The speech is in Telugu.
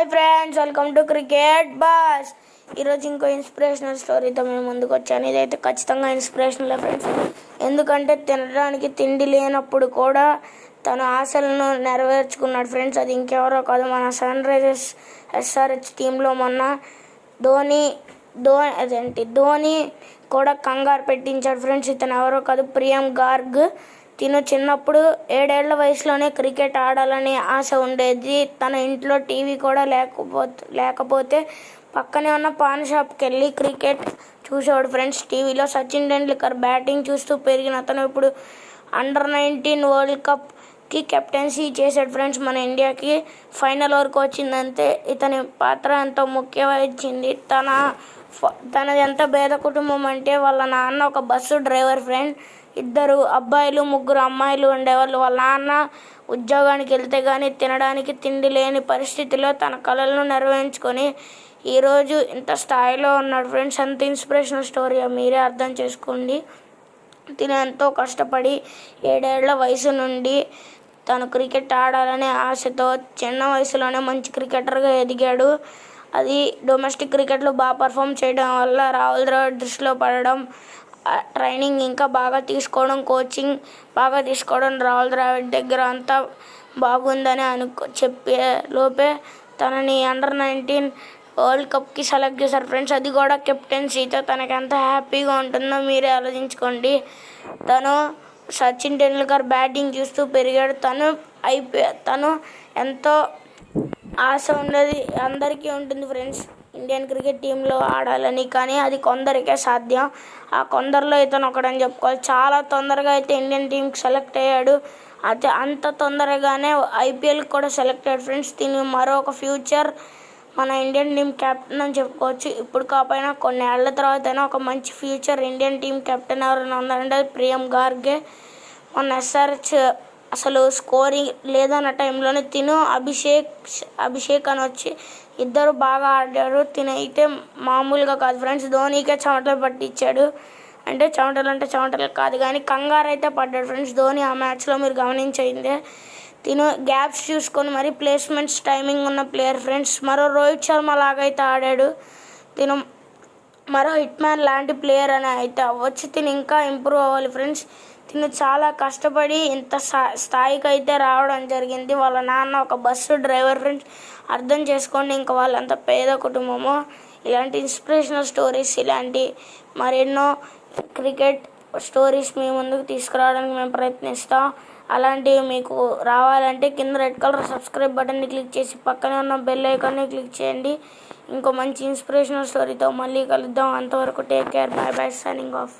Hi friends, welcome to cricket boss. ఈరోజు ఇంకో ఇన్స్పిరేషనల్ స్టోరీతో మేము ముందుకు వచ్చాను. ఇదైతే ఖచ్చితంగా ఇన్స్పిరేషనల్ ఫ్రెండ్స్. ఎందుకంటే తినడానికి తిండి లేనప్పుడు కూడా తన ఆశలను నెరవేర్చుకున్నాడు ఫ్రెండ్స్. అది ఇంకెవరో కాదు, మన సన్ రైజర్స్ ఎస్ఆర్హెచ్ టీంలో మొన్న ధోని కూడా కంగారు పెట్టించాడు ఫ్రెండ్స్. ఇతను ఎవరో కాదు, ప్రియం గార్గ్. తిను చిన్నప్పుడు 7 ఏళ్ల వయసులోనే క్రికెట్ ఆడాలని ఆశ ఉండేది. తన ఇంట్లో టీవీ కూడా లేకపోతే పక్కనే ఉన్న పాన్ షాప్కి వెళ్ళి క్రికెట్ చూసేవాడు ఫ్రెండ్స్. టీవీలో సచిన్ టెండూల్కర్ బ్యాటింగ్ చూస్తూ పెరిగిన అతను ఇప్పుడు అండర్-19 వరల్డ్ కప్కి కెప్టెన్సీ చేశాడు ఫ్రెండ్స్. మన ఇండియాకి ఫైనల్ వరకు వచ్చిందంటే ఇతని పాత్ర ఎంతో ముఖ్యమైంది. తనది ఎంత పేద కుటుంబం అంటే వాళ్ళ నాన్న ఒక బస్సు డ్రైవర్ ఫ్రెండ్. 2 అబ్బాయిలు 3 అమ్మాయిలు ఉండేవాళ్ళు. వాళ్ళ నాన్న ఉద్యోగానికి వెళ్తే కానీ తినడానికి తిండి లేని పరిస్థితిలో తన కలలను నెరవేర్చుకొని ఈరోజు ఇంత స్థాయిలో ఉన్నాడు ఫ్రెండ్స్. అంత ఇన్స్పిరేషనల్ స్టోరీ, మీరే అర్థం చేసుకోండి. తిను ఎంతో కష్టపడి 7 ఏళ్ల వయసు నుండి తను క్రికెట్ ఆడాలనే ఆశతో చిన్న వయసులోనే మంచి క్రికెటర్గా ఎదిగాడు. అది డొమెస్టిక్ క్రికెట్లో బాగా పర్ఫామ్ చేయడం వల్ల రాహుల్ ద్రావిడ్ దృష్టిలో పడడం, ట్రైనింగ్ ఇంకా బాగా తీసుకోవడం, కోచింగ్ బాగా తీసుకోవడం, రాహుల్ ద్రావిడ్ దగ్గర అంతా బాగుందని చెప్పే లోపే తనని అండర్-19 వరల్డ్ కప్కి సెలెక్ట్ చేశారు ఫ్రెండ్స్. అది కూడా కెప్టెన్సీతో. తనకి ఎంత హ్యాపీగా ఉంటుందో మీరే ఆలోచించుకోండి. తను సచిన్ టెండూల్కర్ బ్యాటింగ్ చూస్తూ పెరిగాడు. తను ఎంతో ఆశ ఉండేది, అందరికీ ఉంటుంది ఫ్రెండ్స్, ఇండియన్ క్రికెట్ టీంలో ఆడాలని. కానీ అది కొందరికే సాధ్యం. ఆ కొందరిలో ఇతను ఒకడని చెప్పుకోవాలి. చాలా తొందరగా అయితే ఇండియన్ టీంకి సెలెక్ట్ అయ్యాడు. అయితే అంత తొందరగానే ఐపీఎల్కి కూడా సెలెక్ట్ అయ్యాడు ఫ్రెండ్స్. దీని మరొక ఫ్యూచర్ మన ఇండియన్ టీం కెప్టెన్ అని చెప్పుకోవచ్చు. ఇప్పుడు కాకపోయినా కొన్ని ఏళ్ల తర్వాత అయినా ఒక మంచి ఫ్యూచర్ ఇండియన్ టీం కెప్టెన్ ఎవరైనా ఉన్నారంటే అది ప్రియం గార్గే. మన ఎస్ఆర్హెచ్ అసలు స్కోరింగ్ లేదన్న టైంలోనే తిను అభిషేక్ అని వచ్చి ఇద్దరు బాగా ఆడారు. తినైతే మామూలుగా కాదు ఫ్రెండ్స్, ధోనికే చెమటలు పట్టించాడు. అంటే చెమటలు కాదు కానీ కంగారు అయితే పడ్డాడు ఫ్రెండ్స్ ధోని ఆ మ్యాచ్లో. మీరు గమనించిందే, తిను గ్యాప్స్ చూసుకొని మరి ప్లేస్మెంట్స్ టైమింగ్ ఉన్న ప్లేయర్ ఫ్రెండ్స్. మరో రోహిత్ శర్మ లాగైతే ఆడాడు. తిను మరో హిట్ మ్యాన్ లాంటి ప్లేయర్ అని అయితే అవ్వచ్చు. తిను ఇంకా ఇంప్రూవ్ అవ్వాలి ఫ్రెండ్స్. తిను చాలా కష్టపడి ఇంత స్థాయికి అయితే రావడం జరిగింది. వాళ్ళ నాన్న ఒక బస్సు డ్రైవర్ ఫ్రెండ్స్. అర్థం చేసుకోండి ఇంకా వాళ్ళంత పేద కుటుంబమో. ఇలాంటి ఇన్స్పిరేషనల్ స్టోరీస్, ఇలాంటి మరెన్నో క్రికెట్ స్టోరీస్ మీ ముందుకు తీసుకురావడానికి మేము ప్రయత్నిస్తాం. అలాంటివి మీకు రావాలంటే కింద రెడ్ కలర్ సబ్స్క్రైబ్ బటన్ని క్లిక్ చేసి పక్కనే ఉన్న బెల్ ఐకాన్ని క్లిక్ చేయండి. ఇంకో మంచి ఇన్స్పిరేషనల్ స్టోరీతో మళ్ళీ కలుద్దాం. అంతవరకు take care, by by, signing off.